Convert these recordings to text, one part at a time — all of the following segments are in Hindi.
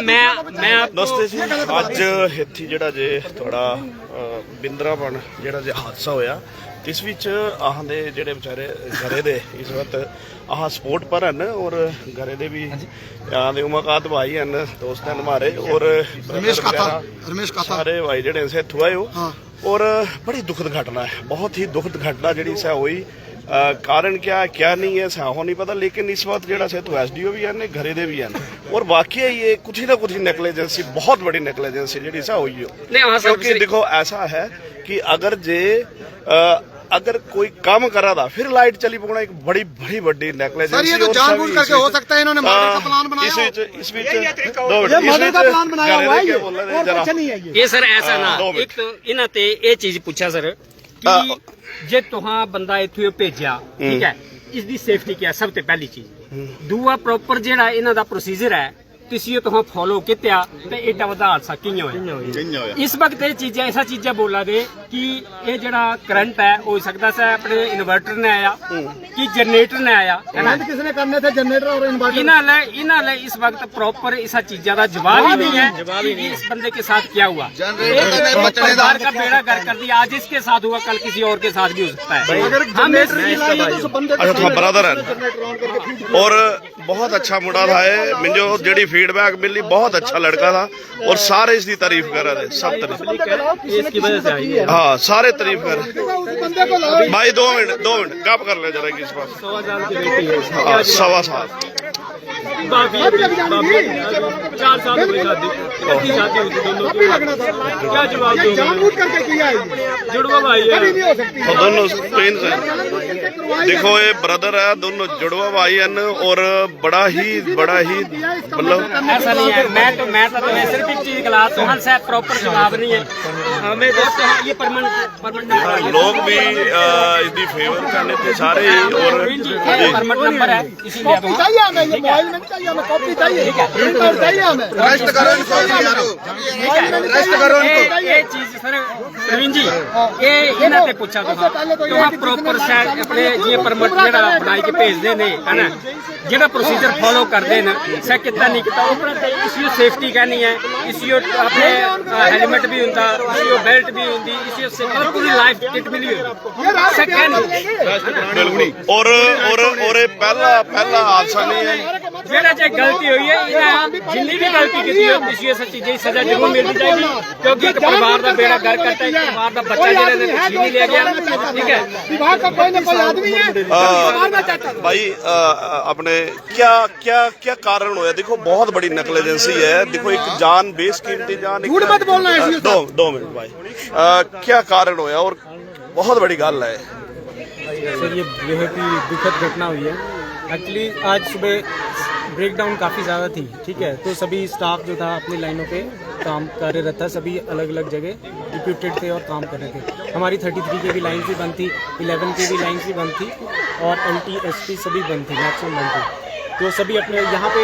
मैं दोस्ते जी अज इत्थे जिहड़ा जे थोड़ा बिंदरापन जिहड़ा जे हादसा होया इस विच आह दे जिहड़े बेचारे घरे दे इस वक्त आह सपोर्ट पर हन और घरे दे भी आह दे उमाकात भाई हन दोस्त हन हमारे और रमेश काथा सारे भाई जिहड़े से इत्थों आए हो और बड़ी दुखद घटना है, बहुत ही दुखद घटना जिहड़ी सा हुई। कारण क्या नहीं है साहो नहीं पता, लेकिन इस वक्त जो से तो SDO भी हैं घरे दे भी हैं और वाकई ये कुछ ना कुछ नेगलिजेंसी, बहुत बड़ी नेगलिजेंसी जी सा हुई हो। क्योंकि देखो ऐसा है कि अगर कोई काम करा था फिर लाइट चली पकड़ा एक बड़ी बड़ी बड़ी नेगलिजेंसी। ये तो जानबूझ करके हो सकता है, इन्होंने मर्डर का प्लान बनाया। इस मर्डर का प्लान बनाया हुआ है और कुछ नहीं है ये सर ऐसा ना एक तो इन्हां ते ये चीज पूछा सर कि जे तुहां बंदा इत्थों भेजिया ठीक है, इसकी सेफ्टी क्या सब तो पहली चीज। दूआ प्रॉपर जेड़ा इन्हां दा प्रोसीजर है तुसीं तुहां फॉलो किया तो एडा वड्डा हादसा कियां होया। इस वक्त ये चीज़ां ऐसा चीज़ां बोला दे कि ये जेड़ा करंट है हो सकता है अपने इन्वर्टर ने आया कि जनरेटर ने आया है ना, किसने करने थे जनरेटर और इन्वर्टर। इन्होंने इस वक्त प्रॉपर इस चीज़ों का जवाब ही नहीं है कि इस बंदे के साथ क्या हुआ। परिवार का बेड़ा गर्क कर दिया, आज इसके साथ हुआ कल किसी और के साथ भी हो सकता है। ब्रदर है और बहुत अच्छा मुंडा था मुझे जेडी फीडबैक मिली, बहुत अच्छा लड़का था और सारे इसकी तारीफ कर रहे थे, सब तारीफ इसकी वजह से आई है। हाँ सारे तारीफ कर भाई 2 मिनट गप कर ले जरा किस पास। 1.25 साल 4 साल हुई शादी हुई थी दोनों की। क्या जवाब जुड़वा भाई है तो दोनों ट्विंस हैं। देखो ये ब्रदर है, दोनों जुड़वा भाई हैं और बड़ा ही मतलब ऐसा नहीं है। मैं तो सिर्फ एक चीज क्लास सुहान साहब प्रॉपर जवाब नहीं है हमें दोस्त ये परमानेंट लोग भी इसकी फेवर करने थे सारे और परमानेंट नंबर है इसीलिए चाहिए हमें, ये मोबाइल नहीं चाहिए हमें, कॉपी चाहिए, प्रिंटर चाहिए हमें। रेस्ट करो इनको यारो, रेस्ट करो इनको। ये चीज सर प्रवीण जी ये इन्हां ते पूछा तो प्रॉपर शायद अपने ये परमिट जेड़ा बनाई के भेजदे ने है ना, जेड़ा प्रोसीजर फॉलो करदे ने से कितना नहीं किता अपने इसी सेफ्टी कहनी है, इसी अपने हेलमेट भी हुंदा, इसी बेल्ट भी हुंदी, इसी पूरी लाइफ किट मिली हुई सेकंड और पहला हादसा नहीं है जेड़ा जे गलती हुई है जिन्नी भी गलती की है इस चीज़ की सजा जरूर मिलनी चाहिए। क्योंकि एक परिवार का बेड़ा गर्क करता है, परिवार का बच्चा जेड़ा छीन लिया गया ठीक है। विभाग का कोई ना कोई आदमी है भाई अपने क्या कारण होया। देखो बहुत बड़ी नेगलिजेंसी है, देखो एक जान बेसकीमती जान, झूठ मत बोलना है। 2 मिनट भाई क्या कारण होया और बहुत बड़ी गल है सर। ये बेहद ही दुखद घटना हुई है। एक्चुअली आज सुबह ब्रेकडाउन काफ़ी ज़्यादा थी ठीक है, तो सभी स्टाफ जो था अपनी लाइनों पे काम कार्यरत था, सभी अलग अलग जगह डिप्यूटेड थे और काम कर रहे थे। हमारी 33 की भी लाइन भी बंद थी, 11 की भी लाइन भी बंद थी और LT SP सभी बंद थी, मैक्सिमम बंद थी। तो सभी अपने यहाँ पे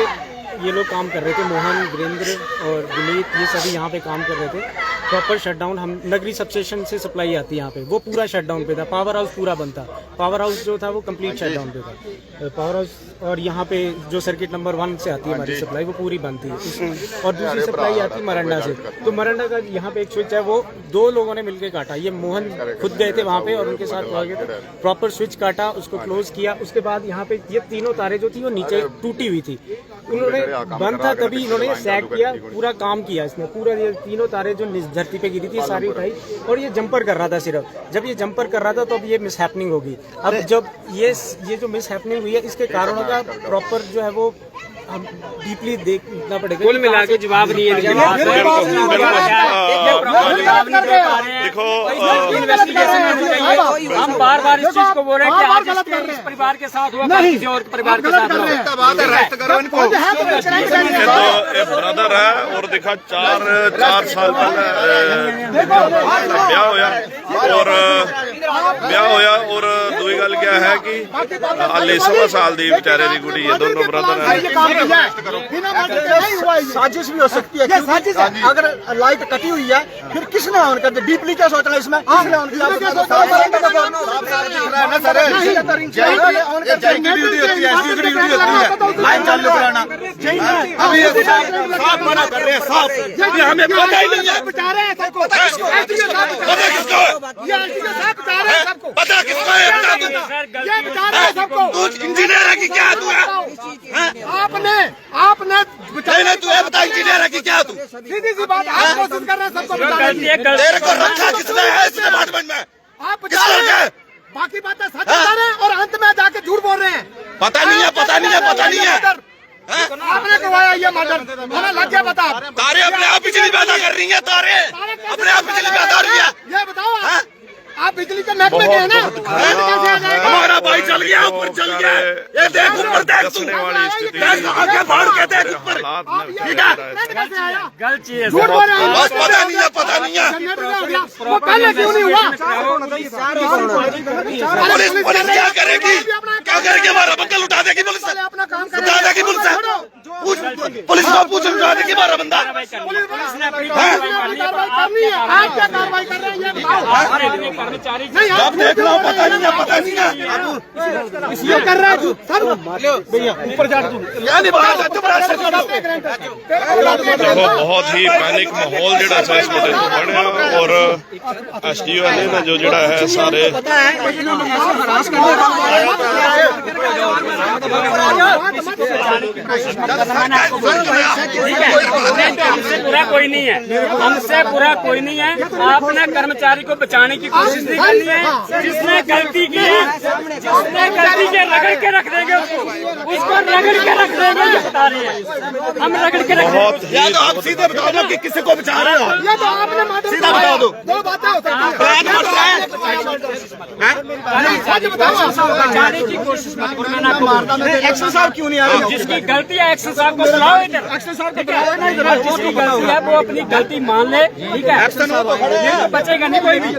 ये लोग काम कर रहे थे, मोहन, वीरेंद्र और गुलीत ये सभी यहाँ पे काम कर रहे थे। प्रॉपर शटडाउन, हम नगरी सबस्टेशन से सप्लाई आती है यहाँ पे, वो पूरा शटडाउन पे था। पावर हाउस पूरा बंद था, पावर हाउस जो था वो कंप्लीट शटडाउन पे था पावर हाउस। और यहाँ पे जो सर्किट नंबर 1 से आती है हमारी सप्लाई वो पूरी बंद थी और दूसरी सप्लाई आती है मरंडा से। तो मरंडा का यहाँ पे एक स्विच है, वो 2 लोगों ने मिलकर काटा। ये मोहन खुद गए थे वहाँ पे और उनके साथ गए थे, प्रॉपर स्विच काटा, उसको क्लोज किया। उसके बाद यहाँ पे ये 3 तारे जो थी वो नीचे टूटी हुई थी, उन्होंने बंद था तभी इन्होंने सैक किया, पूरा काम किया इसमें। पूरा ये 3 तारे जो धरती पे गिरी थी सारी उठाई और ये जंपर कर रहा था सिर्फ। जब ये जंपर कर रहा था तो अब ये मिस हैपनिंग होगी। अब जब ये जो मिस हैपनिंग हुई है इसके कारणों का प्रॉपर जो है वो हम डीपली देखना पड़ेगा। कुल मिला के जवाब नहीं है। देखो इन्वेस्टिगेशन होनी चाहिए। हम बार इस चीज को बोल रहे हैं कि आज इस परिवार के साथ हुआ, किसी और परिवार के साथ हुआ। ब्रदर है और देखा 4 साल पहले ब्याह होया और दूसरी गल क्या है कि हाले 16 साल दी बेचारे दी कुड़ी है, दोनों ब्रदर है। साजिश भी हो सकती है, साजिश अगर लाइट कटी हुई है फिर किसने ऑन कर दिया? डीपली क्या सोचना इसमें? किसने ऑन किया? लाइन चालू कराना। साफ मना कर रहे हैं, साफ। ये हमें पता ही नहीं है, बचा रहे हैं सबको। पता किसको है? ये एसडीओ साहब बचा रहे हैं सबको। पता किसको है? ये बचा रहे हैं सबको। तू इंजीनियर है कि क्या? तू आपने नहीं, तू ये बता इंजीनियर है कि क्या? तू सीधी सी बात, आप कोशिश कर रहे हैं सबको बचाने की। तेरे को रखा किसने है इस डिपार्टमेंट में? आप बचा रहे हैं, बाकी बातें सच बता रहे हैं और अंत में जाके झूठ बोल रहे हैं। पता नहीं है, पता नहीं है, पता नहीं है। आपने करवाया ये मर्डर, हमें लग गया पता। तारे अपने आप बिजली पैदा कर रही है, तारे अपने आप बिजली पैदा हो रही है। ये बताओ आप बिजली के महकमे के हैं ना? हमारा भाई चल गया, ऊपर चल गया। ये देख ऊपर, देख तू, आगे बढ़ के देख ऊपर। ठीक है, गलत चीज है झूठ बोल रहे हैं। बस पता नहीं है, पता नहीं है। वो पहले क्यों नहीं हुआ? पुलिस क्या करेगी? क्या करेगी? हमारा बंदा लुटा देगी पुलिस, लुटा देगी पुलिस। पुलिस को पूछ, लुटा देगी हमारा बंदा। पुलिस ने अपनी कार्रवाई करनी है। आप क्या कार्रवाई कर रहे हैं ये बताओ। कर्मचारी जब देख लो, पता नहीं है, पता नहीं है। ये कर रहा है सर, भैया ऊपर जा तू। देखो बहुत ही पैनिक माहौल ਜਿਹੜਾ ਸੀ ਇਸ ਮੁੱਦੇ ਤੋਂ ਬਣਿਆ ਔਰ ਐਸਡੀਓ ਨੇ ਨਾ ਜੋ ਜਿਹੜਾ ਹੈ ਸਾਰੇ हमसे बुरा कोई नहीं है, हमसे बुरा कोई नहीं है। आपने कर्मचारी को बचाने की कोशिश नहीं करनी है। जिसने गलती की है, जिसने गलती की रगड़ के रख देंगे उसको रगड़ के रख देंगे। ये बता रहे हैं, हम रगड़ के रख देंगे। या तो आप सीधे बता दो कि किसी को बचा रहे हो, या तो आपने सीधा बता दो। दो बातें हो सकती हैं। बचाने की कोशिश मत करो। मैंने आपको एक्शन साहब क्यों नहीं आ रहे? जिसकी गलती है एक्शन साहब को बुलाओ इधर। एक्शन साहब जिसकी गलती है वो अपनी गलती मान ले, ठीक है? तो बचेगा नहीं कोई भी।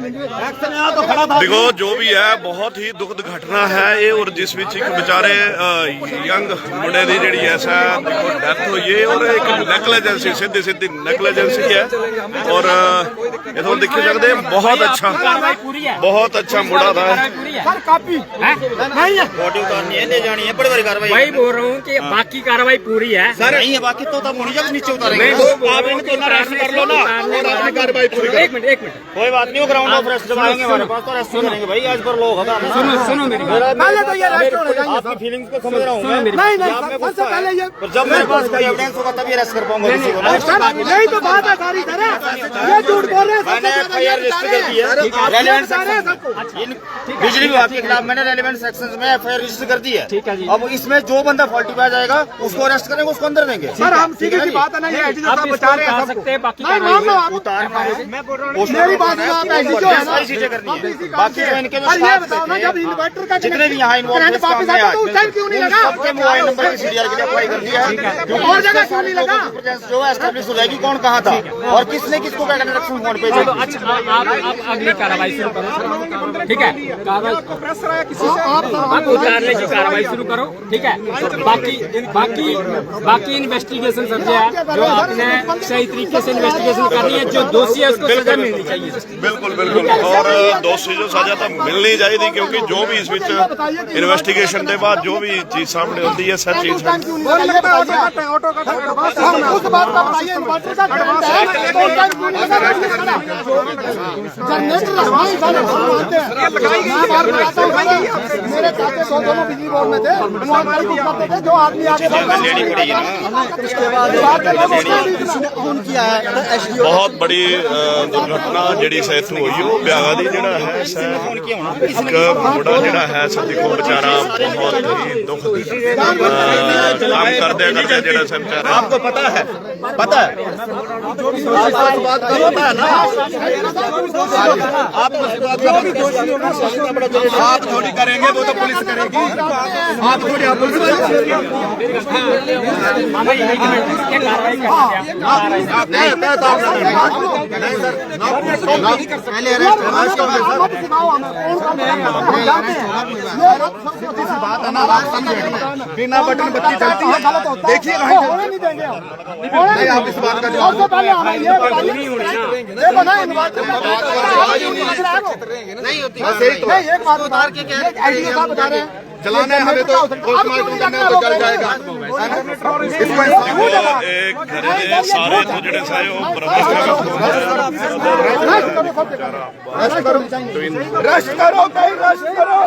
देखो जो भी है बहुत ही दुखद घटना है ये और जिस ਵਿੱਚ ਇੱਕ ਵਿਚਾਰੇ ਯੰਗ ਮੁੰਡੇ ਦੀ ਜਿਹੜੀ ਐਸਾ ਦੇਖੋ ਡੈਥ ਹੋਈ ਹੈ और एक नेगलिजेंसी सीधी सीधी नेगलिजेंसी है और ये तो देखे सकते हैं बहुत अच्छा मुंडा था। सर कापी नहीं है, बॉडी उतारनी है, ले जानी है, बड़ी बड़ी कार्रवाई। वही बोल रहा हूँ कि बाकी कार्रवाई पूरी है सर नहीं है, बाकी तो तब होनी जब नीचे उतारेंगे। आप इनको अरेस्ट कर लो ना और अपनी कार्रवाई पूरी करो। एक मिनट कोई बात नहीं, वो ग्राउंड ऑफ रेस्ट जब आएंगे हमारे पास तो अरेस्ट करेंगे भाई। आज पर लोग सुनो मेरी बात। पहले तो ये अरेस्ट होने जाएंगे। आपकी फीलिंग्स को समझ रहा हूँ मैं। नहीं सबसे पहले ये, जब मेरे पास कोई एविडेंस होगा तभी अरेस्ट कर पाऊंगा किसी को। यही तो बात है सारी। सर ये झूठ बोल रहे हैं। मैंने एफआईआर रजिस्टर कर दी है रेलेवेंट सेक्शन, बिजली विभाग के खिलाफ मैंने रेलेवेंट सेक्शन में एफआईआर रजिस्टर कर दी है। ठीक है जी। अब इसमें जो बंदा फॉल्टी पाया जाएगा उसको अरेस्ट करेंगे, उसको अंदर देंगे। सर हम सीधी सी बात है ना, ये एसडीओ साहब बचा रहे हैं सकते हैं बाकी नहीं मान लो आप। उतार मेरी बात है, आप एसडीओ है ना, सारी चीजें करनी है। बाकी जो इनके जो और ये स्टाफ बताओ ना, जब इन्वर्टर का जितने भी यहाँ इन्वॉल्व करंट वापस आता तो उस टाइम क्यों नहीं लगा? सबके मोबाइल नंबर की सीडीआर के लिए अप्लाई कर दिया है। और जगह क्यों नहीं लगा? जो है एस्टेब्लिश हो जाएगी कौन कहाँ था और किसने किसको क्या कनेक्शन फोन पे चलो अच्छा आप अगली कार्रवाई शुरू करो, ठीक है? आप उतारने की कार्रवाई शुरू करो, ठीक है? बाकी इन्वेस्टिगेशन सब है जो आपने सही तरीके से इन्वेस्टिगेशन करनी है। जो दोषी है उसको सजा मिलनी चाहिए। बिल्कुल और दोषी जो सजा तो मिलनी चाहिए क्योंकि जो भी इस इन्वेस्टिगेशन के बाद जो भी चीज सामने होती है सच चीज मेरे चाचे दोनों बिजली बोर्ड में थे, करते थे। जो आदमी आगे बहुत बड़ी दुर्घटना ਜਿਹੜੀ ਸੈਥੋਂ ਹੋਈ ਉਹ ਬਿਆਗਾ ਦੀ ਜਿਹੜਾ ਹੈ ਇੱਕ ਮੁੰਡਾ ਜਿਹੜਾ ਹੈ ਦੇਖੋ ਵਿਚਾਰਾ ਬਹੁਤ ਹੀ ਦੁੱਖ ਕੰਮ ਕਰਦੇ ਜਿਹੜਾ ਸੇ ਵਿਚਾਰਾ आपको पता है आप थोड़ी करेंगे, वो तो पुलिस करेगी। आप थोड़ी बिना बटन बत्ती चलती है, देखिए नहीं देंगे। नहीं आप इस बात का सबसे पहले हमें ये देखो ना, नहीं होती। नहीं एक बात उतार के क्या बता रहे हैं, चलाना है हमें तो पोस्टमार्टम करना है तो चल जाएगा। एक घरे दे सारे तो ਜਿਹੜੇ ਸਾਏ ਉਹ रेस्ट करो रेस्ट करो भाई रेस्ट करो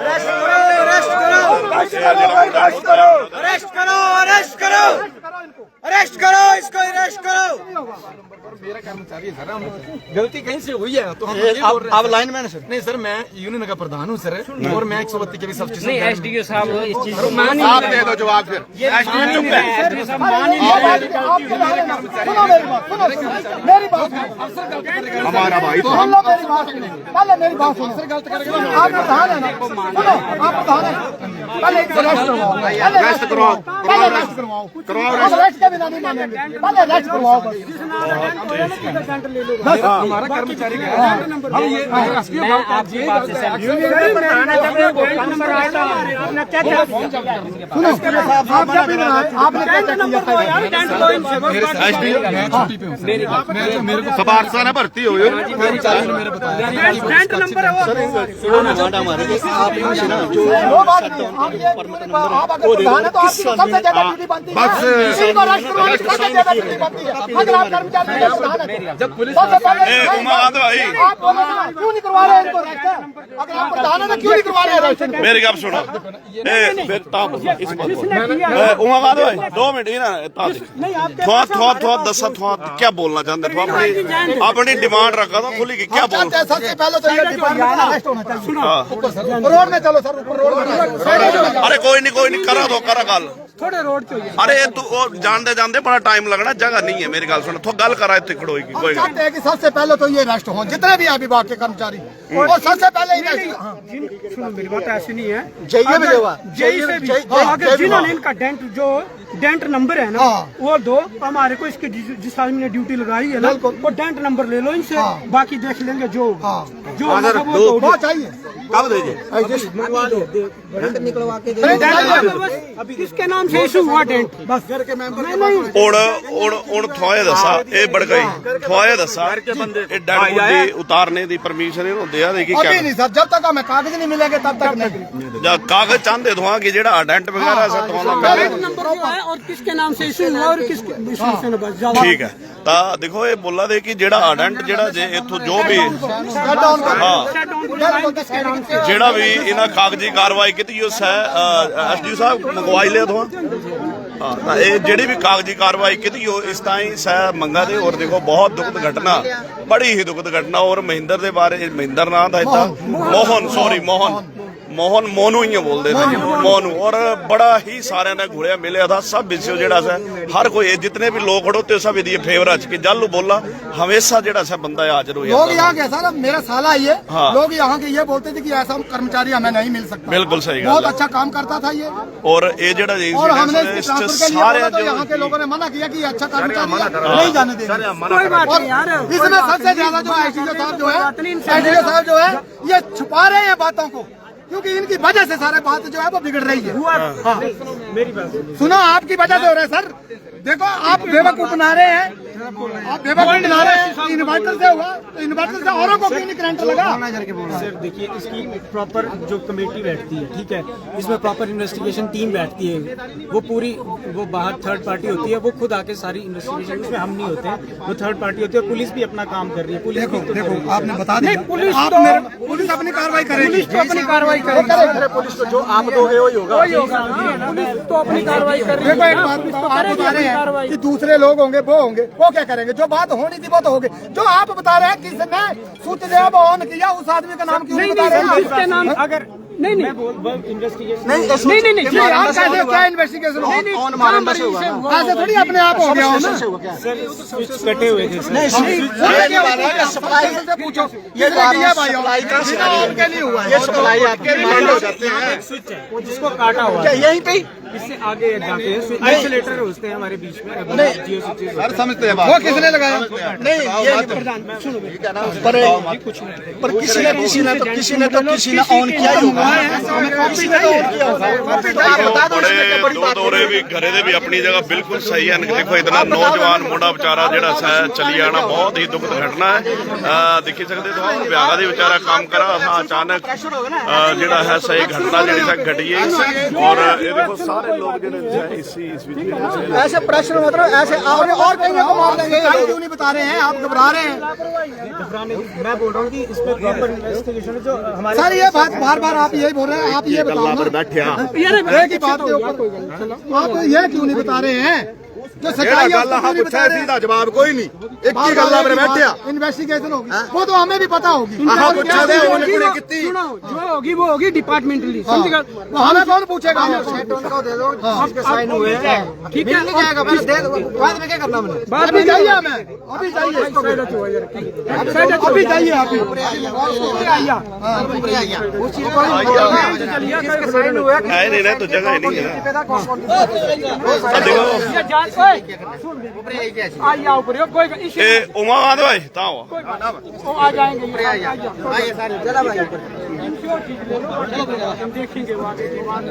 रेस्ट करो रेस्ट करो रेस्ट करो रेस्ट करो रेस्ट करो रेस्ट करो इसको रेस्ट करो। मेरा कर्मचारी है सर, गलती कहीं से हुई है तो हम आप लाइनमैन सर। नहीं सर मैं यूनियन का प्रधान हूँ सर और मैं 132 के भी सब्सिडी नहीं एसडीओ साहब इस चीज को आप दे दो जवाब फिर। हमारा भाई तो हम पहले मेरी बात सुनो। आप प्रधान है ना, सुनो आप प्रधान है पहले रेस्ट करवाओ पहले रेस्ट करवाओ रेस्ट के बिना नहीं मानेंगे, पहले रेस्ट करवाओ बस। हमारा कर्मचारी हम ये आपकी बात से सुनो आपने क्या मेरे को सबारसा ना भर्ती हो जब पुलिस क्यों नहीं करवा रहे इनको रेस्ट? अगर आप प्रधान है तो क्यों नहीं करवा रहे रेस्ट? मेरी गल सुनो दो मिनट दसा क्या बोलना चाहते थे? अपनी डिमांड रखा था खुली की क्या बोल? सबसे पहले तो ये डिपार्टमेंट होना चाहिए। रोड में चलो सर, ऊपर रोड में। अरे कोई नहीं करा दो करा गल थोड़े रोड पे। अरे तू जानते जानते बड़ा टाइम लगना, जगह नहीं है। मेरी गल सुनो तो गल करा इतने खड़ोई की कोई चाहते हैं कि सबसे पहले तो ये रेस्ट हो जितने भी हैं विभाग के कर्मचारी और सबसे पहले ही रेस्ट। सुनो मेरी बात ऐसी नहीं है, जेई से भी अगर जिन्होंने इनका डेंट नंबर है ना वो दो हमारे को, इसके जिस आदमी ने ड्यूटी लगाई है ना वो डेंट नंबर ले लो इनसे, बाकी देख लेंगे जो वो चाहिए कब दीजिए अभी किसके नाम से इशू हुआ डेंट बस घर के मेंबर थोए दसा ये बड़काई थोए दसा डेड उतारने दी परमिशन होंदे आ देखी क्या नहीं सर, जब तक हमें कागज नहीं मिलेंगे तब तक नहीं। जब कागज चाहते तो कि जेड़ा डेंट वगैरह से तो नंबर जो है और किसके नाम से इशू हुआ और किसके इशू से बस ठीक है। ता देखो ये बोला दे कि जेड़ा डेंट जेड़ा जे इथों जो भी जेड़ा भी इन्हें कागजी कार्रवाई की एसडीओ साहब मंगवाई लिया तो जेड़ी भी कागजी कार्रवाई की इस ताई सह मंगा दे। और देखो बहुत दुखद घटना, बड़ी ही दुखद घटना। और महेंद्र के बारे महेंद्र नाम था इतना मोनू ही बोलते थे मोनू। और बड़ा ही सारे ने घुड़िया मिले था सब विषय जेड़ा सा हर कोई जितने भी लोग खड़ोते सब ये फेवर की जल बोला हमेशा जेड़ा सा बंदा हाजिर हो। लोग यहाँ के सर मेरा साला ही है, लोग यहाँ के ये बोलते थे कि ऐसा कर्मचारी हमें नहीं मिल सकता। बिल्कुल सही, बहुत अच्छा काम करता था ये। और ये जेड़ा और हमने सारे यहाँ के लोगों ने मना किया कि अच्छा कर्मचारी नहीं जाने देंगे। इसमें सबसे ज्यादा जो एसडीओ साहब जो है ये छुपा रहे हैं बातों को, क्योंकि इनकी वजह से सारे बात जो है वो बिगड़ रही है। मेरी बात सुनो आपकी वजह से हो रहा है सर। देखो आप बेवकूफ बना रहे हैं, आप बेवकूफ बना रहे हैं। इन्वर्टर से हुआ तो इन्वर्टर से औरों को क्यों नहीं करंट लगा? सर देखिए इसकी प्रॉपर जो कमेटी बैठती है, ठीक है, इसमें प्रॉपर इन्वेस्टिगेशन टीम बैठती है, वो पूरी वो बाहर थर्ड पार्टी होती है, वो खुद आके सारी इन्वेस्टिगेशन उसमें हम नहीं होते हैं, वो थर्ड पार्टी होती है। पुलिस भी अपना काम कर रही है। पुलिस देखो आपने बता दिया पुलिस अपनी कार्रवाई करेगी, अपनी कार्रवाई करेगी। पुलिस तो जो आप दोगे वही होगा। पुलिस तो अपनी कार्रवाई कर रही है। देखो एक बात आप बता रहे हैं कि दूसरे लोग होंगे वो क्या करेंगे? जो बात होनी थी वो तो होगी। जो आप बता रहे हैं किसने सूचना ऑन किया उस आदमी का नाम क्यों नहीं बता रहे हैं? इसके नाम अगर नहीं इन्वेस्टिगेशन नहीं आप कैसे क्या इन्वेस्टिगेशन ऐसे थोड़ी अपने आप हो गया हो ना। स्विच कटे हुए थे सर। सप्लाई से पूछो ये सप्लाई का ऑन के लिए हुआ है। ये सप्लाई आपके मान हो जाते हैं स्विच है वो जिसको काटा हुआ है यहीं पे इससे आगे जाके आइसोलेटर होते हैं हमारे बीच में जियो स्विचेस सर समझते हैं वो किसने लगाया नहीं ये पर किसी ने ऑन किया ही होगा दो दौरे भी घरे दे भी अपनी जगह बिल्कुल सही है। देखो इतना नौजवान मुंडा बेचारा जेड़ा चली आना बहुत ही दुखद घटना है। देखी सकते तो ब्याह दी बेचारा काम करा अचानक जेड़ा है सही घटना जेड़ी सा घटी है। और ये देखो सारे लोग जेड़े इस ऐसे प्रेशर मतलब ऐसे और कहीं को मार देंगे क्यों नहीं बता रहे हैं आप घबरा रहे हैं। मैं बोल रहा हूँ कि इसमें प्रॉपर इन्वेस्टिगेशन जो हमारे सर ये बात बार आप यही बोल रहे हैं आप ये बताओ ना बैठे एक ही बात के ऊपर आप ये क्यों नहीं बता रहे हैं जो सच्चाई है उसको नहीं बता रहे। सीधा जवाब कोई नहीं एक ही गल्ला पर बैठे इन्वेस्टिगेशन होगी वो तो हमें भी पता होगी सुनो जो होगी वो होगी डिपार्टमेंटली समझेगा। हमें कौन पूछेगा साइन हुए ठीक है बाद में क्या करना मैंने बाद में जाइए हमें अभी जाइए अभी जाइए नहीं ना तो जगह ही नहीं है। आइए ऊपर कोई इशू ए उमा आंदो भाई ताओ वो आ जाएंगे हम देखेंगे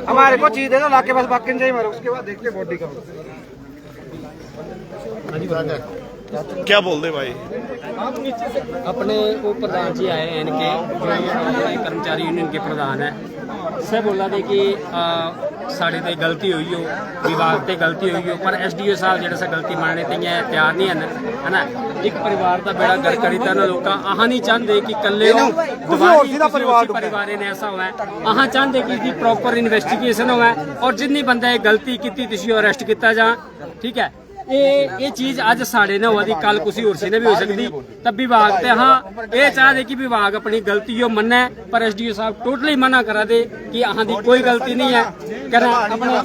हमारे को चीज दे दो लाके बस बाकी नहीं मारो उसके बाद देखते बॉडी का। क्या बोल दे भाई अपने वो प्रधान जी आए हैं इनके जो कर्मचारी यूनियन के प्रधान है से बोला दे कि साढ़े ते गलती हुई हो विभाग ते गलती हुई हो पर SDO साहब जेड़ा सा गलती मानने ते तैयार नहीं है ना। एक परिवार का बेड़ा गर्क करी था ना लोग अह नहीं चाहते कि कल्ले परिवार ने ऐसा हुआ अह चाहते कि इसकी प्रॉपर इन्वेस्टिगेशन हुआ और जिन्नी बंदा गलती की तुम अरेस्ट किया जा ठीक है। ये चीज अज साढ़े ने हुआ कल किसी होर से भी हो सकती तब विभाग ते हाँ ये चाहते कि विभाग अपनी गलती मन्ने पर SDO साहब टोटली मना करा दे कि अहां दी कोई गलती नहीं है कहना अपने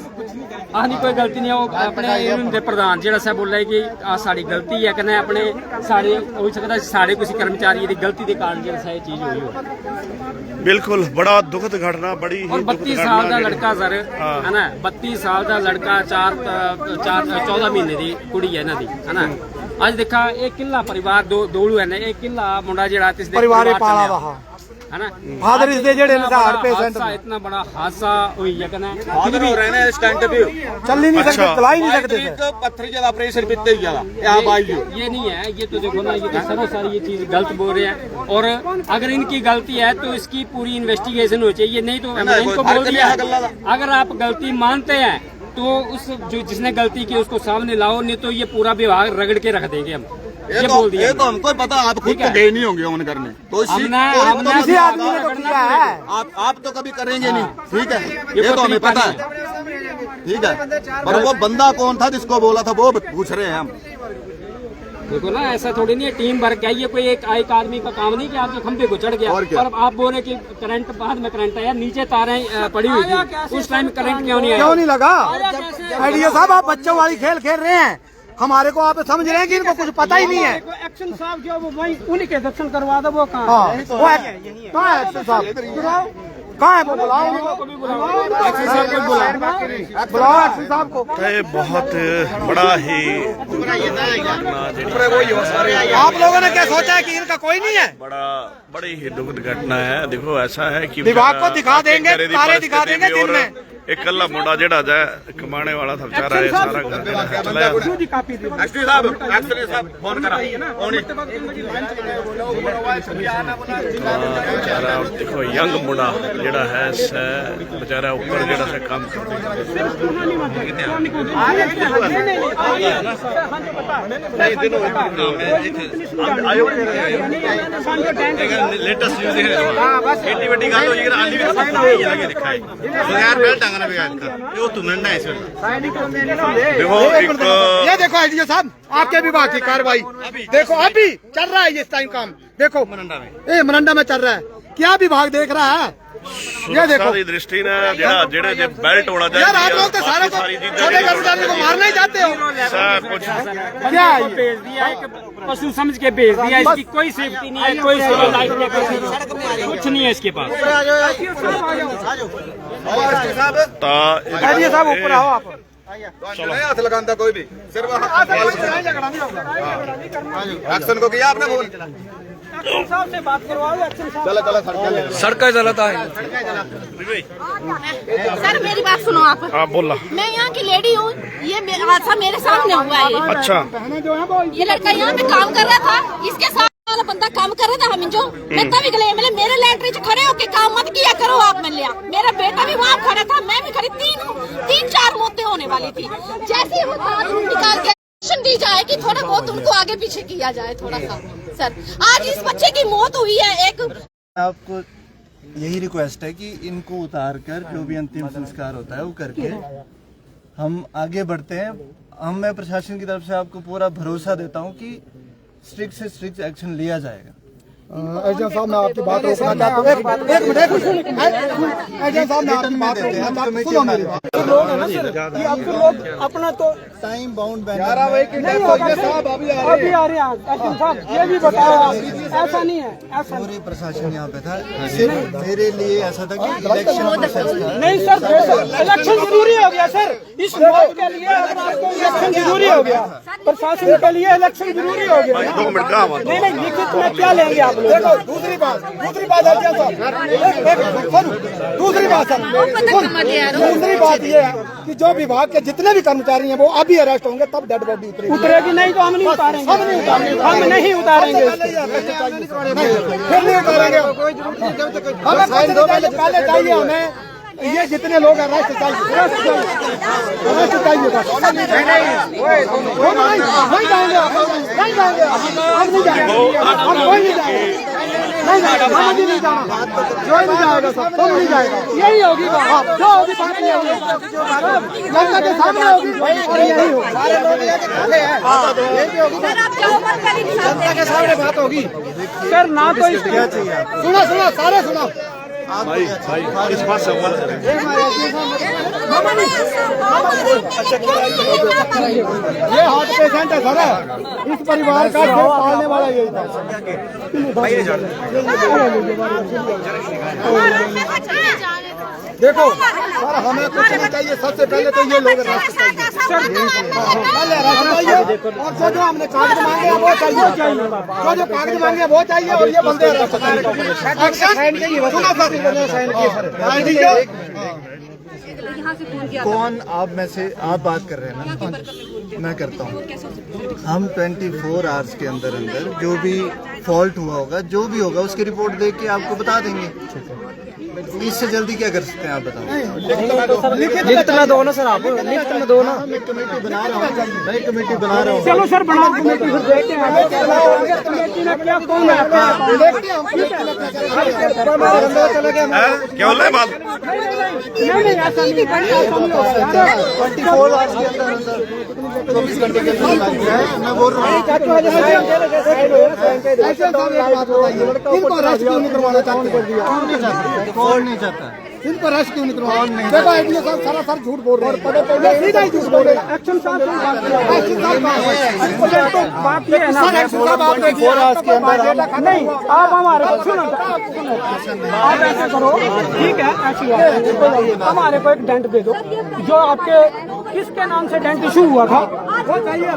अहां दी कोई गलती नहीं है। वो अपने यूनियन के प्रधान जेड़ा साहब बोल रहे कि साड़ी गलती है कहना अपने सारे हो सकता साढ़े किसी कर्मचारी की गलती के कारण जो है चीज हुई हो। बिल्कुल बड़ा दुखद घटना बड़ी और 32 साल का लड़का सर है ना 32 साल का लड़का 14 महीने की कुड़ी है इन्हां दी है ना। अज देखा एक किला परिवार दोलू है ना एक किला मुंडा जेड़ा परिवार पाला वहा है ना फादर इस दे जेड़े हार्ट पेशेंट इतना बड़ा हादसा हुई है कहना रहना स्टंट भी चल ही नहीं सकते चला ही नहीं सकते थे पत्थर ज्यादा ऑपरेशन बीते ही ज्यादा ये नहीं है ये तो देखो ना ये तो सब सारी ये चीज गलत बोल रहे हैं और अगर इनकी गलती है तो इसकी पूरी इन्वेस्टिगेशन हो चाहिए नहीं तो इनको बोल दिया अगर आप गलती मानते हैं तो उस जो जिसने गलती की उसको सामने लाओ नहीं तो ये पूरा विभाग रगड़ के रख देंगे हम ये बोल दिया। ये तो हमको पता आप खुद तो गए नहीं होंगे ऑन करने तो किसी आदमी ने तो किया है आप तो कभी करेंगे नहीं ठीक है ये तो हमें पता है ठीक है। पर वो बंदा कौन था जिसको बोला था वो पूछ रहे हैं हम। देखो ना ऐसा थोड़ी नहीं है टीम वर्क है ये कोई एक आदमी का काम नहीं कि आपके खंभे को चढ़ गया और आप बोले कि करंट बाद में करंट आया नीचे तारें पड़ी हुई थी उस टाइम करंट क्यों नहीं आया क्यों नहीं लगा आइडिया साहब आप बच्चों वाली खेल खेल रहे हैं हमारे को आप समझ रहे हैं कि इनको कुछ पता ही नहीं है। एक्शन साहब जो वो वही उन्हीं के दर्शन करवा दो वो कहाँ कहाँ है एक्शन साहब कहाँ है वो बुलाओ एक्शन साहब को। ये बहुत बड़ा ही आप लोगों ने क्या सोचा है कि इनका कोई नहीं है बड़ी ही दुखद घटना है। देखो ऐसा है कि विभाग को दिखा देंगे तारे दिखा देंगे दिन में एक कल्ला मुंडा जेड़ा जाए कमाने वाला था बेचारा ये सारा घर चलाया फोन करा बेचारा देखो यंग मुंडा जेड़ा है बेचारा ऊपर जेड़ा से काम लेटेस्ट न्यूज़ है एटी बड़ी गल होई कि आली भी लगे दिखाई यार बेल टांगना भी वो तू नन्ना है देखो ये देखो आईडीओ साहब आपके विभाग की कार्रवाई देखो अभी चल रहा है ये टाइम काम देखो मरंडा में चल रहा है क्या विभाग देख रहा है सुरक्षा की दृष्टि ने जेड़े जे बेल्ट होना चाहिए यार आप लोग तो सारे को छोटे कर्मचारी को मारना ही चाहते हो। सब कुछ क्या भेज दिया एक पशु समझ के भेज दिया, इसकी कोई सेफ्टी नहीं है, कोई सिविल लाइफ नहीं, कुछ नहीं है इसके पास। साहब ऊपर आओ आप। हाथ लगाता कोई भी सिर्फ एक्शन को किया आपने फोन। साहब से बात करवाओ। चलो सड़क चलता है। सर मेरी बात सुनो आप। हाँ बोला। मैं यहाँ की लेडी हूँ, ये हादसा मेरे सामने हुआ है। अच्छा ये लड़का यहाँ पे काम कर रहा था, इसके साथ वाला बंदा काम कर रहा था। हम जो मैं तभी गले मेरे लैंट्री से खड़े होके काम मत किया करो आप। मैं लिया मेरा बेटा भी वहाँ खड़ा था, मैं भी खड़ी, तीन चार मौतें होने वाली थी। जैसे ही वो निकाल के दी जाए कि थोड़ा बहुत उनको आगे पीछे किया जाए थोड़ा सा। सर आज इस बच्चे की मौत हुई है। एक आपको यही रिक्वेस्ट है कि इनको उतार कर जो भी अंतिम संस्कार होता है वो करके हम आगे बढ़ते हैं। मैं प्रशासन की तरफ से आपको पूरा भरोसा देता हूं कि स्ट्रिक्ट से स्ट्रिक्ट एक्शन लिया जाएगा। एजेंट साहब मैं आपकी बात रोकना चाहता हूँ। एक मिनट एजेंट साहब मैं आपकी बात रोकना चाहता हूँ। सुनो मेरी बात। लोग है ना सर, ये आपके लोग अपना तो टाइम बाउंड नहीं आ रहे हैं साहब, ये भी बताओ आप। ऐसा नहीं है, ऐसा पूरे प्रशासन यहाँ पे था। सिर्फ मेरे लिए ऐसा था कि इलेक्शन प्रोसेस था। नहीं सर, इलेक्शन जरूरी हो गया सर। इस वोट के लिए अगर आपको इलेक्शन जरूरी हो गया, प्रशासन के लिए इलेक्शन जरूरी हो गया। 2 मिनट का नहीं लिखित में क्या लेंगे आप लोग? देखो दूसरी बात है क्या साहब, दूसरी बात सर, दूसरी बात ये है कि जो विभाग के जितने भी कर्मचारी हैं वो अभी अरेस्ट होंगे, तब डेड बॉडी उतरेगी। नहीं तो हम नहीं उतारेंगे, हम नहीं उतारेंगे, फिर नहीं उतारेंगे। हमें पहले चाहिए, हमें ये जितने लोग अरेस्ट चाहिए बस। नहीं जाएंगे, नहीं जाएंगे, हम नहीं जाएंगे, हम कोई नहीं जाएंगे, नहीं जाएगा, हम नहीं जाना, कोई नहीं जाएगा, सब नहीं जाएगा। यही होगी बात, जो होगी बात नहीं होगी, जनता के सामने होगी और यही होगी, जनता के सामने बात होगी सर। ना तो सुना सारे सुना। भाई इस बात से ये हार्ट पेशेंट है सर, इस परिवार का पालने वाला यही था। देखो सर, हमें कुछ नहीं चाहिए, सबसे पहले तो ये लोग अरेस्ट चाहिए और जो हमने कागज मांगे वो चाहिए, जो कागज मांगे वो चाहिए और ये बंदे कौन आप में से आप बात कर रहे हैं ना, मैं करता हूँ। हम 24 आवर्स के अंदर जो भी फॉल्ट हुआ होगा, जो भी होगा उसकी रिपोर्ट देख के आपको बता देंगे। इससे जल्दी क्या कर सकते हैं आप बताओ। लिखित में दो ना सर, आप लिखित में दो ना। मैं कमेटी बना रहा हूँ, चलो सर बनाओ कमेटी, फिर देखते हैं कमेटी में क्या कौन है। क्या बोल रहे बात? नहीं ऐसा नहीं है, 24 आवर्स के अंदर 24 घंटे के अंदर मैं बोल रहा हूँ। इनको अरेस्ट क्यों नहीं करवाना चाहते? कौन नहीं चाहता? इनको अरेस्ट क्यों नहीं करवाना? देखो आईडीओ साहब सारा झूठ बोल रहे हैं, सीधा ही झूठ बोल रहे हैं। एक्शन साहब एक्शन साहब बात ये है ना, नहीं आप हमारे को सुनो, आप ऐसा करो, ठीक है ऐसी बात है, हमारे को एक डेंट दे दो। जो आपके किसके नाम से डेंट इशू हुआ था वो चाहिए।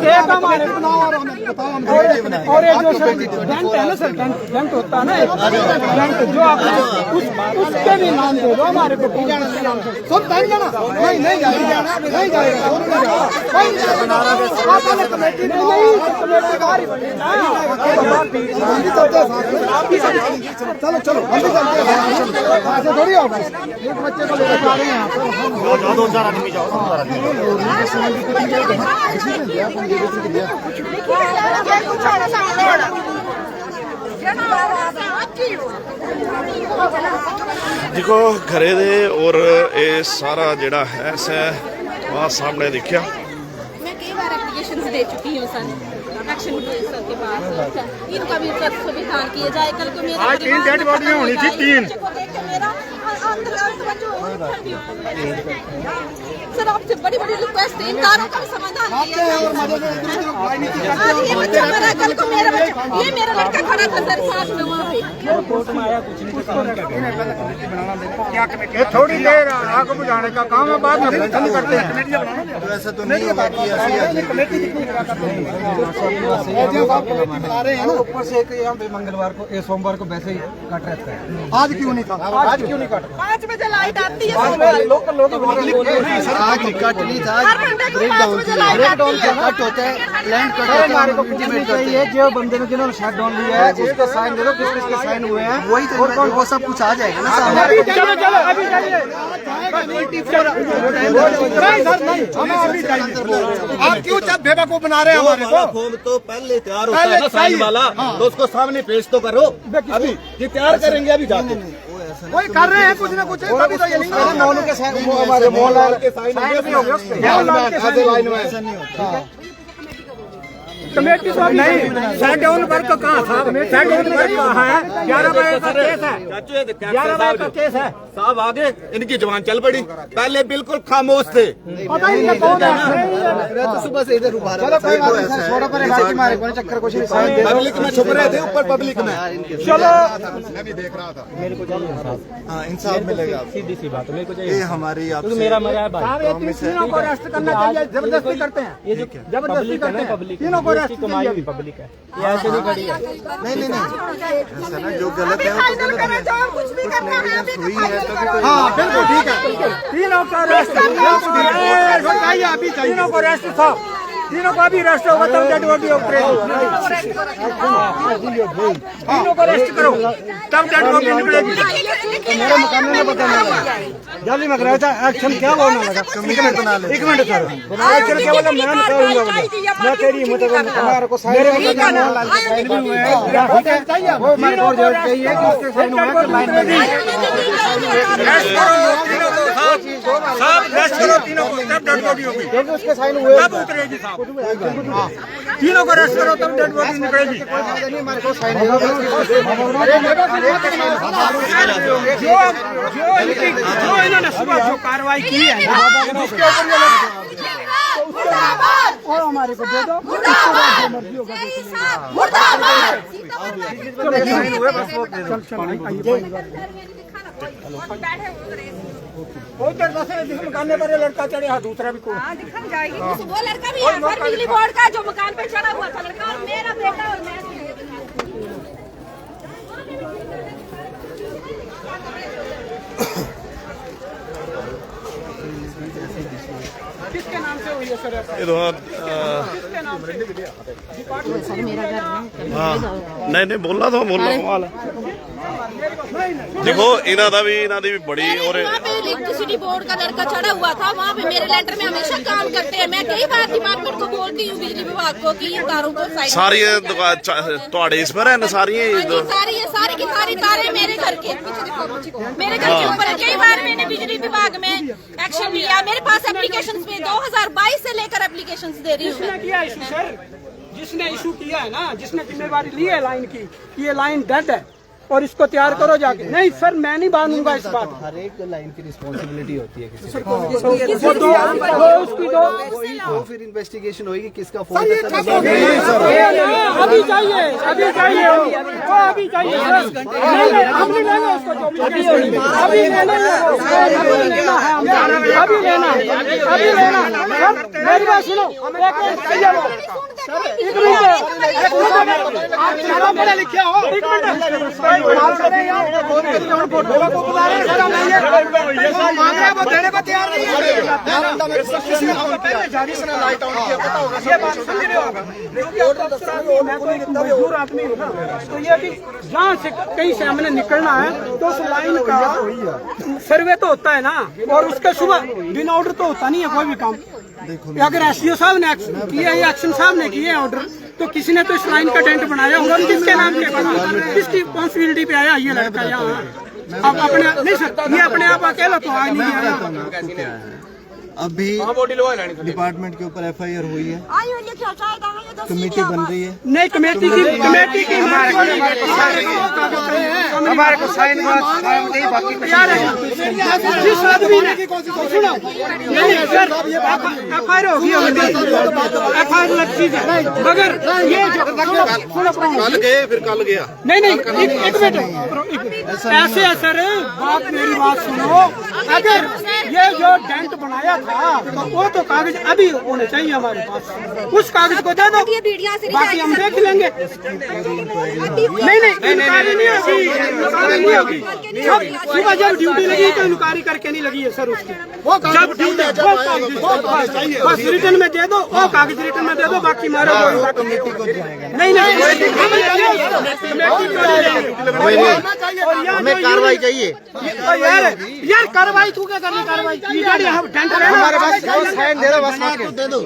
एक हमारे और एक जो सर डेंट है ना सर, डेंट होता है ना, डेंट जो आप उसके भी नाम दे दो हमारे को। सब बैठ जाना, नहीं जाएगा, नहीं जाएगा, कमेटी चलो चलो हम भी चलते हैं, ऐसे थोड़ी होगा। एक बच्चे को लेकर जा रहे हैं यहाँ पर, 2-4 आदमी जाओ। देखो घरे दे और ये सारा जड़ा है वहाँ सामने देखा। मैं कई बार एप्लीकेशन दे चुकी हूँ सर, एक्शन सर के पास इनका भी संविधान किया जाए। कल को मेरा आज 3 डेड बॉडियां होनी थी, 3। सर आपसे बड़ी बड़ी रिक्वेस्ट है, इन कारों का भी समाधान किया जाए। ये बच्चा मरा, कल को मेरा बच्चा, ये मेरा लड़का खड़ा था सर साथ में वहाँ पे। ये थोड़ी देर आग बुझाने का काम है, बाद में खत्म करते हैं। तो ऐसा तो नहीं होगा कि ऐसी बना रहे हैं ना ऊपर से कि यहाँ पे मंगलवार को सोमवार को वैसे ही कट रहता है। आज क्यों नहीं था? आज क्यों नहीं कट? 5 बजे लाइट आती है। लोकल लोग आज कट नहीं था, ब्रेक डाउन कट होता है, लैंड कट होता है। इंटीमेट चाहिए जो बंदे ने जिन्होंने शट डाउन लिया है उसका साइन दे दो, किस किस के साइन हुए हैं वही तो वो सब कुछ आ जाएगा ना सामने। चलो चलो अभी जाइए। आप क्यों जब बेवकूफ बना रहे हैं हमारे को? फॉर्म तो पहले तैयार होता है ना साइन वाला, तो उसको सामने पेश तो करो। अभी ये तैयार करेंगे अभी जाके। वही कर रहे हैं कुछ ना कुछ, तभी तो ये नहीं मोनू के साइन, हमारे मोहनलाल के साइन भी हो गए उस पे। मोहनलाल के साइन ऐसा नहीं होता। कमेटी तो नहीं, शटडाउन वर्क कहाँ था? शटडाउन वर्क कहाँ है? 11 बजे का केस है, 11 बजे का केस है। साहब आगे इनकी जवान चल पड़ी, पहले बिल्कुल खामोश थे। पता ही नहीं कौन है। तो सुबह से इधर उभा रहा चलो कोई बात नहीं, छोड़ो पर गाड़ी मारे कोई चक्कर कुछ नहीं। साइन दे दो। पब्लिक में छुप रहे थे, ऊपर पब्लिक में। चलो मैं भी देख रहा था। मेरे को हाँ इंसाफ मिलेगा। सीधी सी बात है, मेरे को ये हमारी आपसे मेरा मजा है भाई। तीनों को अरेस्ट करना चाहिए, जबरदस्ती करते हैं। ये जो जबरदस्ती करते हैं, तीनों को अरेस्ट कमाई हुई पब्लिक है, ये ऐसे नहीं खड़ी है। नहीं ऐसा ना, जो गलत है वो तो गलत है। कुछ भी करना है अभी हुई है तभी तो। हाँ बिल्कुल ठीक है। तीनों का अरेस्ट चाहिए, अभी तीनों को अरेस्ट था, तीनों का भी अरेस्ट होगा तब डेड बॉडी ऑपरेशन। तीनों को अरेस्ट करो तब डेड बॉडी निकलेगी। मेरे मुकाबले में पता नहीं लगा। जल्दी में कराया था एक्शन क्या बोलना लगा? 1 मिनट बना ले, 1 मिनट सर एक्शन क्या बोला? मैं करूंगा, मैं तेरी हिम्मत हमारे को साइन भी हुए हैं, ठीक है? वो मेरे को जरूर चाहिए कि उसके साइन हुए हैं लाइन में। साहब अरेस्ट करो तीनों को, तब डेड बॉडी होगी, क्योंकि उसके साइन हुए तब उतरेगी साहब। तीनों को अरेस्ट करो तब डेड बॉडी निकलेगी। हमारे को साइन दे दो। जो इन्होंने सुबह जो कार्रवाई की है ना, उसके ऊपर और हमारे को दे दो। मकान पर लड़का चढ़े, हाँ दूसरा भी कोई दिखा जाएगी। वो लड़का भी है सर, बिजली बोर्ड का जो मकान पे चढ़ा हुआ था लड़का, और मेरा बेटा और मैं। किसके नाम से हुई है सर? नहीं बोलना तो बोलना कमाल है। देखो ਇਹਨਾਂ ਦੀ ਵੀ बड़ी और वहाँ पे इलेक्ट्रिसिटी बोर्ड का लड़का चढ़ा हुआ था, वहाँ पे मेरे लेटर में हमेशा काम करते हैं। मैं कई बार डिपार्टमेंट को बोलती हूँ, बिजली विभाग को, कि इन तारों को साइड सारी ਤੁਹਾਡੇ इस पर है सारी सारी की सारी तारें मेरे घर के मेरे घर के ऊपर है। कई बार मैंने बिजली विभाग में एक्शन लिया, मेरे पास एप्लीकेशंस में 2022 से लेकर एप्लीकेशंस दे रही हूँ। जिसने किया इशू सर, जिसने इशू किया है ना, जिसने जिम्मेवारी ली है लाइन की, ये लाइन डेड है और इसको तैयार करो जाके। नहीं सर मैं नहीं मानूंगा इस बात। हर एक लाइन की रिस्पॉन्सिबिलिटी होती है किसी वो फिर इन्वेस्टिगेशन होगी किसका अभी चाहिए, अभी चाहिए, वो अभी चाहिए सर। हम नहीं लेंगे उसको, अभी लेना है, अभी लेना सर। मेरी बात सुनो, लिखा हो, वो देने को तैयार नहीं है। मजदूर आदमी हूँ ना, तो ये भी जहाँ से कहीं से हमने निकलना है तो उस लाइन का सर्वे तो होता है ना, और उसके सुबह बिना ऑर्डर तो होता नहीं है कोई भी काम। अगर एसडीओ साहब ने किया है, एक्शन साहब ने किए ऑर्डर, तो किसी ने तो इस लाइन का टेंट बनाया होगा। किसके नाम से बना, किसकी रिस्पॉन्सिबिलिटी पे आया ये लड़का यहाँ? अब अपने नहीं सर, ये अपने आप अकेला तो आ नहीं गया। अभी डिपार्टमेंट के ऊपर FIR हुई है, कमेटी बन रही है। नहीं, कमेटी की हमारे को साइन यार जिस आदमी ने सुनो नहीं सर FIR होगी FIR लगती है, मगर ये जो कल गए फिर कल गया नहीं एक मिनट ऐसे है सर, बात मेरी बात सुनो। अगर ये जो डेंट बनाया था तो वो तो कागज अभी होने चाहिए हमारे पास, उस कागज को दे दो, बाकी हम देख लेंगे। नहीं इंक्वायरी नहीं होगी, इंक्वायरी नहीं होगी। सुबह जब ड्यूटी लगी तो इंक्वायरी करके नहीं लगी है सर उसकी, जब ड्यूटी बस रिटर्न में दे दो, वो कागज रिटर्न में दे दो, बाकी मारो नहीं हमें कार्रवाई चाहिए। यार कार्रवाई तू क्या करनी, कार्रवाई हमारे पास साइन दे दो, बस दे दो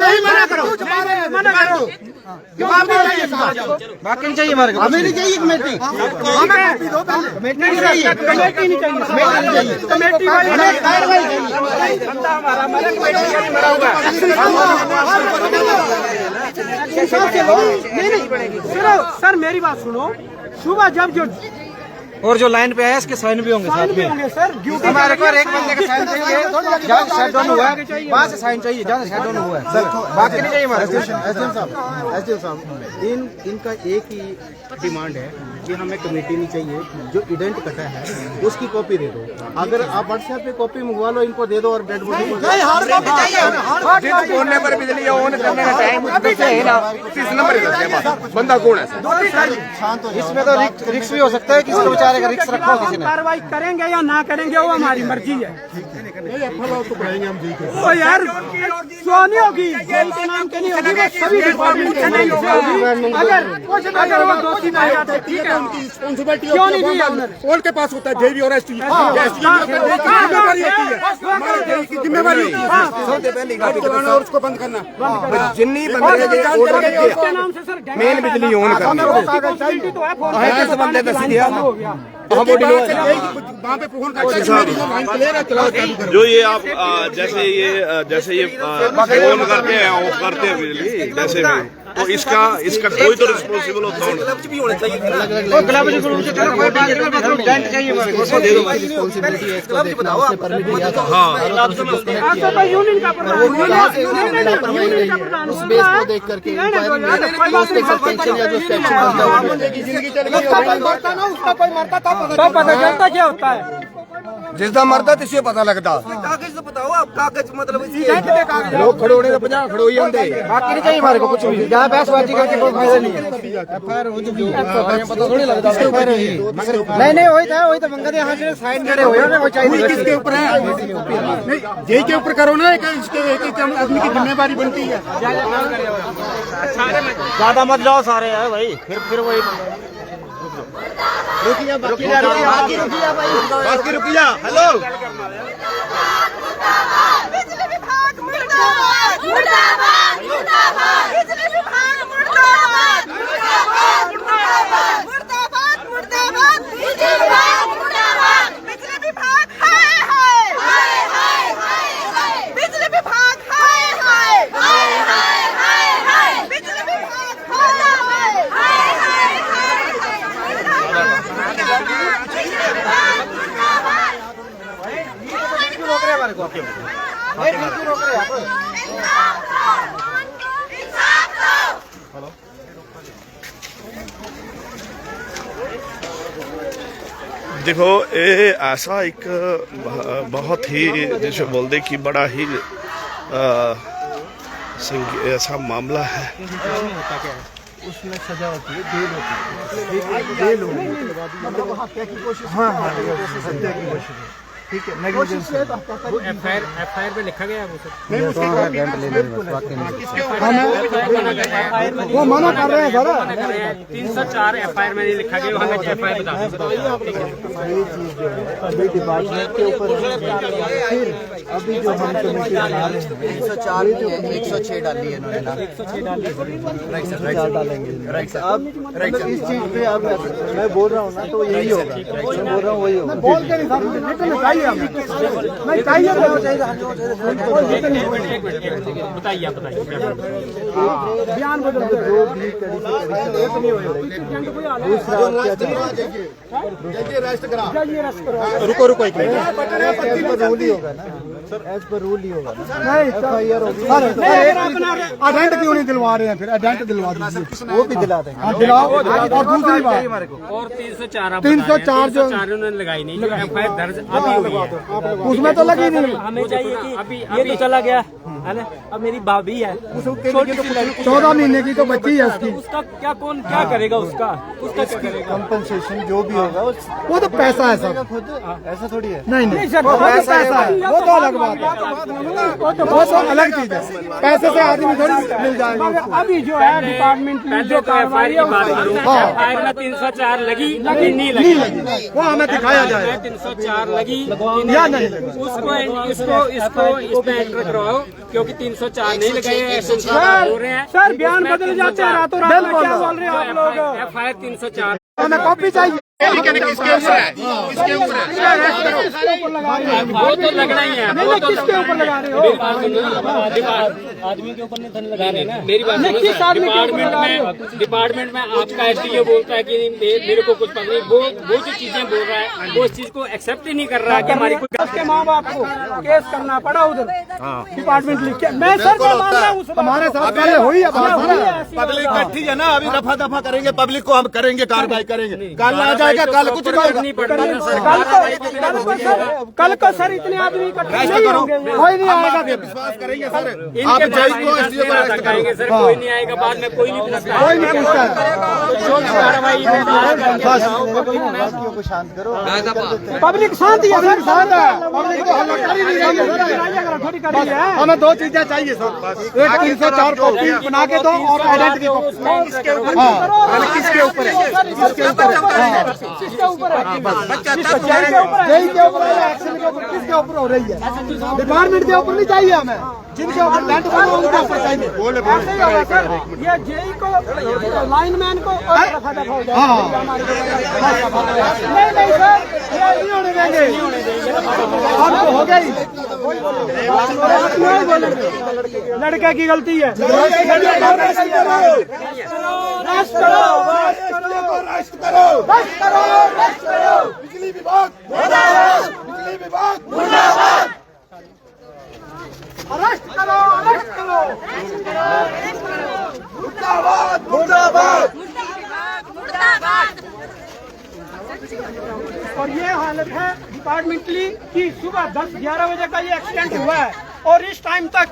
नहीं मना करो बाकी नहीं चाहिए हमारे को, हमें नहीं चाहिए कमेटी, कमेटी नहीं चाहिए, कमेटी नहीं चाहिए, कमेटी वाली कार्रवाई बंदा हमारा मरा हुआ नहीं सर मेरी बात सुनो। सुबह जब जो और जो लाइन पे है इसके साइन भी होंगे साथ में सर, ड्यूटी हमारे को एक बंदे का साइन चाहिए, जहाँ से शट डाउन हुआ है वहाँ से साइन चाहिए, जहाँ से शट डाउन हुआ है सर, बाकी नहीं चाहिए हमारे। एसडीएम साहब इनका एक ही डिमांड है कि हमें कमेटी नहीं चाहिए, जो इडेंट कटा है उसकी कॉपी दे दो। अगर आप व्हाट्सएप पे कॉपी मंगवा लो, इनको दे दो और डेड बॉडी बोलने पर बिजली ऑन करने का टाइम है ना, 30 नंबर बंदा कौन है शांत हो जाओ। इसमें तो रिक्स भी हो सकता है, किसी को बेचारे का रिक्स रखो किसी ने। कार्रवाई करेंगे या ना करेंगे वो हमारी मर्जी है। ओ यार नहीं होगी, जेल के नाम के नहीं होगी, वो सभी डिपार्टमेंट के नाम से होगी। अगर वो दोषी पाए जाते ठीक है, उनकी रिस्पॉन्सिबिलिटी क्यों नहीं दिया उन्होंने? कौन के पास होता है, जेबी और एसटी जिम्मेवारी होती है, हमारे जेबी की जिम्मेवारी होती है सबसे पहले गाड़ी चलाना और उसको बंद करना, जिन्नी बंदे उसके नाम से सर मेन बिजली ऑन करना तो बंदे दस दिया वहाँ पे फोन करके जो ये आप जैसे ये फोन करते हैं ऑफ करते हैं बिजली जैसे भी, तो इसका कोई तो रिस्पॉन्सिबल होता है। तो पता चलता क्या होता है, जिसका मरदा तिसे पता लगता। कागज तो बताओ आप, कागज मतलब लोग खड़े होने का 50 खड़े हो जाते, बाकी नहीं चाहिए हमारे को कुछ भी, जहाँ बहसबाजी करके कोई फायदा नहीं है। पता थोड़ी लगता नहीं वही था मंगत यहाँ से साइन करे हुए हैं, वो चाहिए किसके ऊपर है, नहीं जेई के ऊपर करो ना, इसके एक आदमी की जिम्मेवारी बनती है। ज्यादा मत जाओ सारे है भाई, फिर वही रुकिया हेलो बिजली विभाग मुर्दाबाद मुर्दाबाद मुर्दाबाद, बिजली विभाग मुर्दाबाद मुर्दाबाद मुर्दाबाद मुर्दाबाद मुर्दाबाद, बिजली विभाग मुर्दाबाद, बिजली विभाग हाय हाय हाय हाय हाय, बिजली विभाग हाय हाय हाय हाय हाय, बिजली विभाग हाय हाय हाय हाय हाय, रोक रहे हमारे को, रोक रहे हैं। देखो ये ऐसा एक बहुत ही जैसे बोलते कि बड़ा ही ऐसा मामला है। उसमें सजा होती है, जेल होती है, मतलब हत्या की कोशिश, हाँ हत्या की कोशिश, ठीक है, नेग्लिजेंस FIR में लिखा गया है वो सब। वो मना कर रहे हैं सर, 304 FIR में नहीं लिखा गया, वहाँ का FIR बता दो। अभी डिपार्टमेंट के ऊपर फिर अभी जो हम कमेटी बना रहे हैं 304 106 डाली है इन्होंने, 106 डालेंगे अब इस चीज पे अब मैं बोल रहा हूँ ना, तो यही होगा, मैं बोल रहा हूँ वही होगा। चाहिए हमें, नहीं चाहिए बताइए आप बताइए बयान बदल रुको रुको एक मिनट। रूल ही होगा ना सर, एज पर रूल ही होगा ना। नहीं FIR होगी, एडेंट क्यों नहीं दिलवा रहे हैं? फिर एडेंट दिलवा दीजिए, वो भी दिला देंगे। हाँ दिलाओ। और दूसरी बात, और 304 304 जो उन्होंने लगाई नहीं, एफआईआर दर्ज अभी हुई है। उसमें तो लगी नहीं। हमें चाहिए कि ये तो चला गया है ना, अब मेरी भाभी है, छोटी सी लड़की 14 महीने की तो बच्ची है उसकी। उसका क्या कौन क्या करेगा, उसका क्या करेगा? कंपनसेशन जो भी होगा वो तो पैसा है सर, खुद, ऐसा थोड़ी है। नहीं सर, वो पैसा है, वो तो अलग बात है, वो तो अलग चीज है। पैसे से आदमी थोड़ी मिल जाएगा। अभी जो है डिपार्टमेंट में जो कार्रवाई है एफआईआर में 304 लगी लेकिन नहीं लगी, वो हमें दिखाया जाए 304 लगी या नहीं लगी। उसको इसको इसमें एंटर करवाओ, क्योंकि 304 नहीं लगाए हैं, हो रहे हैं सर बयान बदल जाते हैं रातों रात। क्या बोल रहे हो आप लोग? एफआईआर 304 हमें कॉपी चाहिए। वो तो लगना ही है। नहीं किसके ऊपर लगा रहे हो? आदमी के ऊपर नहीं धन लगा रहे ना। मेरी बात नहीं, किस आदमी के ऊपर लगा रहे हो? डिपार्टमेंट में आपका एसडीओ बोलता है कि मेरे को कुछ पता नहीं, वो जो चीजें बोल रहा है वो उस चीज को एक्सेप्ट ही नहीं कर रहा है कि हमारी उसके माँ बाप को केस करना पड़ा उधर डिपार्टमेंट लिख के। मैं सर को मान रहा हूँ, हमारे साथ पहले हुई है। पब्लिक इकट्ठी है ना, अभी रफा दफा करेंगे, पब्लिक को हम करेंगे, कार्रवाई करेंगे। कल आ जाएगा, कल कुछ नहीं होगा। नहीं पड़ता ना सर। कल को सर इतने आदमी इकट्ठे नहीं होंगे, कोई नहीं आएगा। विश्वास करेंगे सर, आप इनके जज को पास SDO को अरेस्ट करेंगे सर, कोई नहीं आएगा बाद में, कोई नहीं पूछता है। कोई नहीं पूछता है। जो भी कार्रवाई में को शांत करो। पब्लिक शांति है सर, शांत है। पब्लिक को हल्ला कर ही नहीं रही है, थोड़ी कर रही है। हमें दो चीजें चाहिए सर, एक 304 कॉपी बना के दो और आइडेंट की कॉपी। किसके ऊपर है? किसके ऊपर है? किसके ऊपर है? जेई के ऊपर है, एक्शन के ऊपर, किसके ऊपर हो रही है? डिपार्टमेंट के ऊपर नहीं चाहिए हमें, जिनके ऊपर डेंट बना उनके ऊपर चाहिए। ऐसे ही होगा सर, ये जेई को, लाइनमैन को और दफा दफा हो जाएगा। नहीं सर, ये नहीं होने देंगे। आपको हो गई, नहीं बोलेंगे, लड़के की गलती है। बिजली विभाग मुर्दाबाद, बिजली विभाग मुर्दाबाद। अरेस्ट करो, अरेस्ट करो। मुर्दाबाद, मुर्दाबाद। और ये हालत है डिपार्टमेंटली कि सुबह 10-11 बजे का ये एक्सीडेंट हुआ है और इस टाइम तक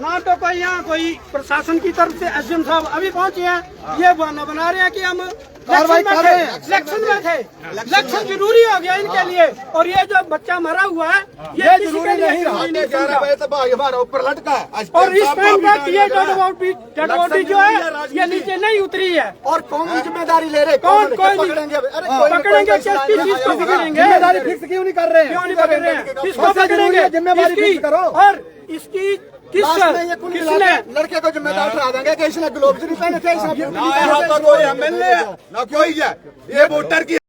ना तो कोई यहाँ कोई प्रशासन की तरफ से एसडीएम साहब अभी पहुंचे हैं, ये बहाना बना रहे हैं कि हम इलेक्शन में थे। इलेक्शन जरूरी हो गया इनके लिए, और ये जो बच्चा मरा हुआ है ये जरूरी नहीं रहा। 11 बजे तक भाई हमारा ऊपर लटका है। और इस टाइम तक ये डेड बॉडी जो है ये नीचे नहीं उतरी है। और कौन जिम्मेदारी ले रहे? कौन कोई पकड़ेंगे? पकड़ेंगे, किस चीज को पकड़ेंगे? जिम्मेदारी फिक्स क्यों नहीं कर रहे हैं? क्यों नहीं पकड़ रहे हैं? किसको पकड़ेंगे? जिम्मेदारी फिक्स करो। और इसकी किसने लड़के को जिम्मेदार ठहरा देंगे कि इसने ग्लोव्स नहीं पहने थे, इसने ना यहाँ पर कोई MLA ना कोई है, ये वोटर की